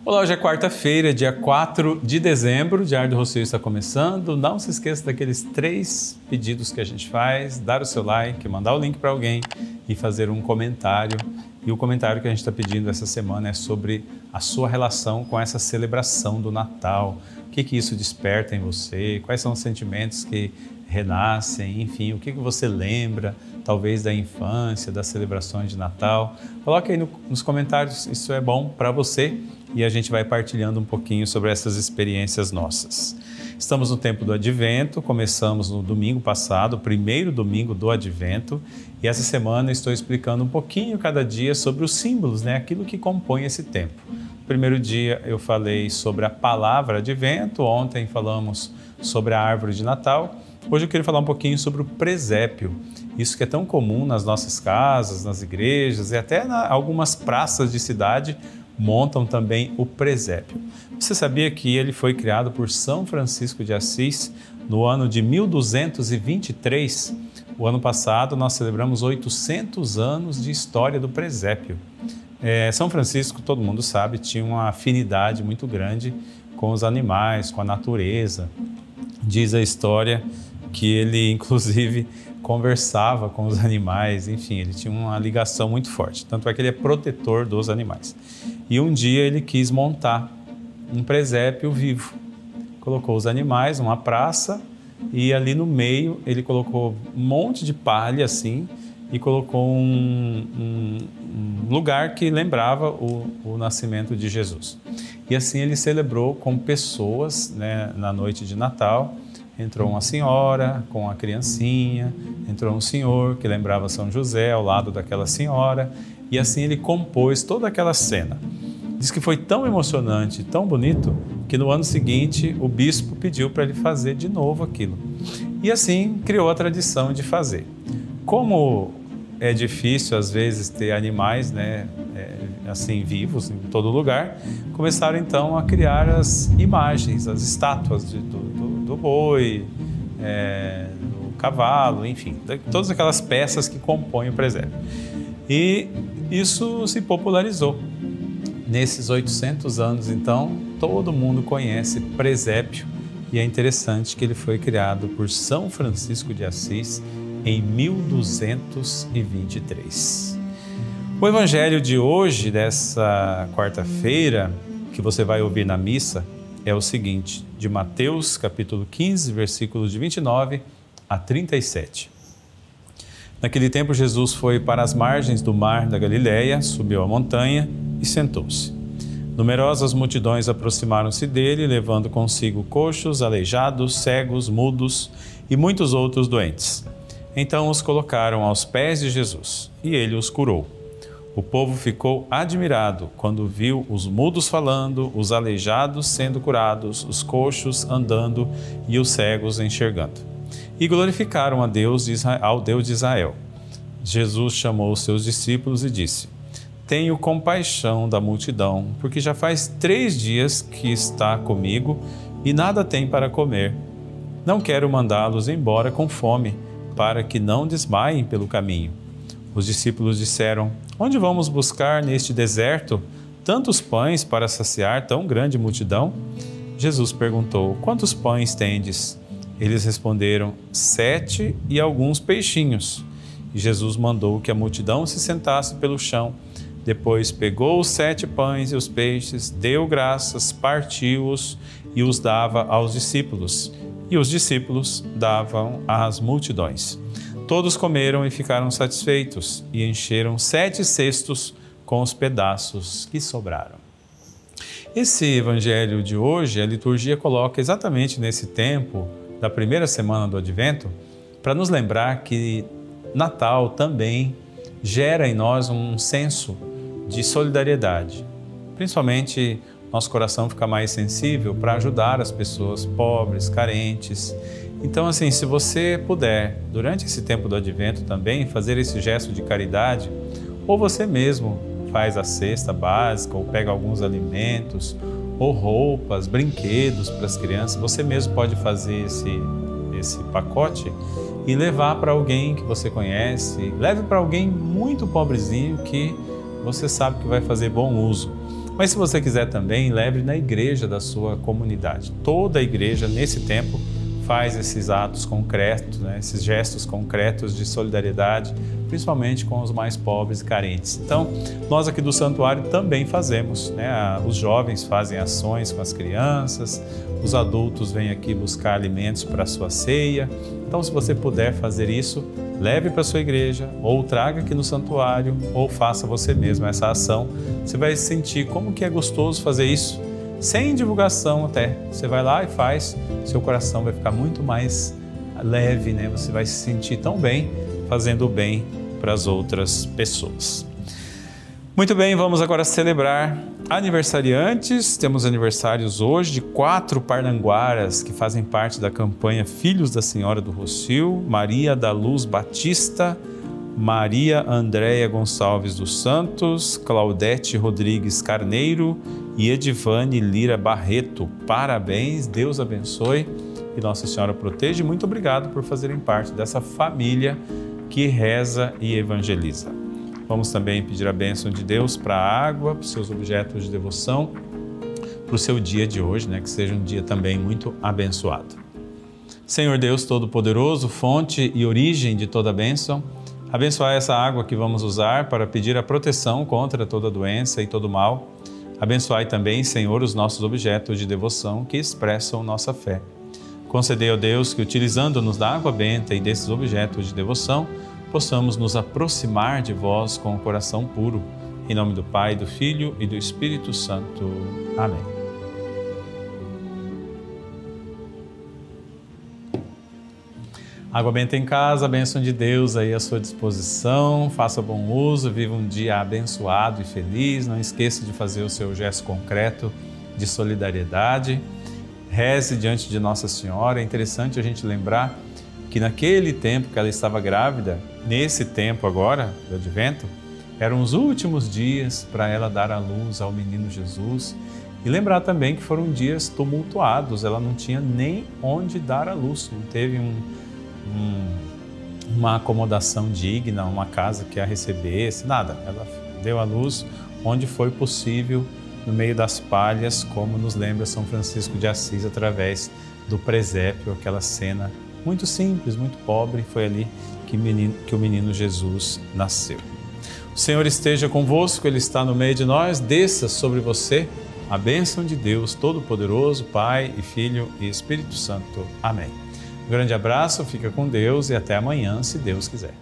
Olá, hoje é quarta-feira, dia 4 de dezembro, o Diário do Rossio está começando. Não se esqueça daqueles 3 pedidos que a gente faz, dar o seu like, mandar o link para alguém e fazer um comentário. E o comentário que a gente está pedindo essa semana é sobre a sua relação com essa celebração do Natal. O que isso desperta em você? Quais são os sentimentos que renascem? Enfim, o que você lembra, talvez da infância, das celebrações de Natal? Coloque aí nos comentários, isso é bom para você e a gente vai partilhando um pouquinho sobre essas experiências nossas. Estamos no tempo do Advento, começamos no domingo passado, o primeiro domingo do Advento, e essa semana estou explicando um pouquinho cada dia sobre os símbolos, aquilo que compõe esse tempo. No primeiro dia eu falei sobre a palavra Advento, ontem falamos sobre a árvore de Natal. Hoje eu queria falar um pouquinho sobre o presépio, isso que é tão comum nas nossas casas, nas igrejas e até em algumas praças de cidade montam também o presépio. Você sabia que ele foi criado por São Francisco de Assis no ano de 1223? O ano passado nós celebramos 800 anos de história do presépio. São Francisco, todo mundo sabe, tinha uma afinidade muito grande com os animais, com a natureza. Diz a história que ele, inclusive, conversava com os animais, enfim, ele tinha uma ligação muito forte. Tanto é que ele é protetor dos animais. E um dia ele quis montar um presépio vivo. Colocou os animais numa praça e ali no meio ele colocou um monte de palha assim e colocou um lugar que lembrava o nascimento de Jesus. E assim ele celebrou com pessoas, na noite de Natal. Entrou uma senhora com a criancinha, entrou um senhor que lembrava São José ao lado daquela senhora, e assim ele compôs toda aquela cena. Diz que foi tão emocionante, tão bonito, que no ano seguinte o bispo pediu para ele fazer de novo aquilo. E assim criou a tradição de fazer. Como é difícil às vezes ter animais, assim vivos em todo lugar, começaram então a criar as imagens, as estátuas do boi, do cavalo, enfim, todas aquelas peças que compõem o presépio. E isso se popularizou. Nesses 800 anos, então, todo mundo conhece presépio e é interessante que ele foi criado por São Francisco de Assis em 1223. O evangelho de hoje, dessa quarta-feira, que você vai ouvir na missa, é o seguinte, de Mateus, capítulo 15, versículos de 29 a 37. Naquele tempo, Jesus foi para as margens do mar da Galileia, subiu a montanha e sentou-se. Numerosas multidões aproximaram-se dele, levando consigo coxos, aleijados, cegos, mudos e muitos outros doentes. Então os colocaram aos pés de Jesus e ele os curou. O povo ficou admirado quando viu os mudos falando, os aleijados sendo curados, os coxos andando e os cegos enxergando. E glorificaram ao Deus de Israel. Jesus chamou os seus discípulos e disse: Tenho compaixão da multidão, porque já faz 3 dias que está comigo e nada tem para comer. Não quero mandá-los embora com fome, para que não desmaiem pelo caminho. Os discípulos disseram: Onde vamos buscar neste deserto tantos pães para saciar tão grande multidão? Jesus perguntou: Quantos pães tendes? Eles responderam: 7 e alguns peixinhos. E Jesus mandou que a multidão se sentasse pelo chão. Depois pegou os 7 pães e os peixes, deu graças, partiu-os e os dava aos discípulos. E os discípulos davam às multidões. Todos comeram e ficaram satisfeitos, e encheram 7 cestos com os pedaços que sobraram. Esse evangelho de hoje, a liturgia coloca exatamente nesse tempo da primeira semana do Advento, para nos lembrar que Natal também gera em nós um senso de solidariedade. Principalmente, nosso coração fica mais sensível para ajudar as pessoas pobres, carentes. Então, assim, se você puder, durante esse tempo do Advento também, fazer esse gesto de caridade, ou você mesmo faz a cesta básica, ou pega alguns alimentos, ou roupas, brinquedos para as crianças, você mesmo pode fazer esse pacote e levar para alguém que você conhece, leve para alguém muito pobrezinho que você sabe que vai fazer bom uso. Mas se você quiser também, leve na igreja da sua comunidade. Toda a igreja, nesse tempo, faz esses atos concretos, né, esses gestos concretos de solidariedade, principalmente com os mais pobres e carentes. Então, nós aqui do santuário também fazemos, né? Os jovens fazem ações com as crianças, os adultos vêm aqui buscar alimentos para a sua ceia. Então, se você puder fazer isso, leve para a sua igreja, ou traga aqui no santuário, ou faça você mesmo essa ação. Você vai sentir como que é gostoso fazer isso, sem divulgação até. Você vai lá e faz, seu coração vai ficar muito mais leve, né? Você vai se sentir tão bem fazendo o bem para as outras pessoas. Muito bem, vamos agora celebrar aniversariantes. Temos aniversários hoje de 4 parnanguaras que fazem parte da campanha Filhos da Senhora do Rocio: Maria da Luz Batista, Maria Andréia Gonçalves dos Santos, Claudete Rodrigues Carneiro e Edivane Lira Barreto. Parabéns, Deus abençoe e Nossa Senhora proteja. Muito obrigado por fazerem parte dessa família que reza e evangeliza. Vamos também pedir a bênção de Deus para a água, para os seus objetos de devoção, para o seu dia de hoje, né? Que seja um dia também muito abençoado. Senhor Deus Todo-Poderoso, fonte e origem de toda bênção, abençoai essa água que vamos usar para pedir a proteção contra toda doença e todo mal. Abençoai também, Senhor, os nossos objetos de devoção que expressam nossa fé. Concedei, ó Deus, que utilizando-nos da água benta e desses objetos de devoção, possamos nos aproximar de vós com o coração puro. Em nome do Pai, do Filho e do Espírito Santo. Amém. Água benta em casa, a bênção de Deus aí à sua disposição. Faça bom uso, viva um dia abençoado e feliz. Não esqueça de fazer o seu gesto concreto de solidariedade. Reze diante de Nossa Senhora. É interessante a gente lembrar que naquele tempo que ela estava grávida, nesse tempo agora do Advento, eram os últimos dias para ela dar à luz ao menino Jesus. E lembrar também que foram dias tumultuados, ela não tinha nem onde dar à luz, não teve uma acomodação digna, uma casa que a recebesse, nada. Ela deu à luz onde foi possível, no meio das palhas, como nos lembra São Francisco de Assis, através do presépio, aquela cena muito simples, muito pobre, foi ali que o menino Jesus nasceu. O Senhor esteja convosco, Ele está no meio de nós, desça sobre você a bênção de Deus Todo-Poderoso, Pai e Filho e Espírito Santo. Amém. Um grande abraço, fica com Deus e até amanhã, se Deus quiser.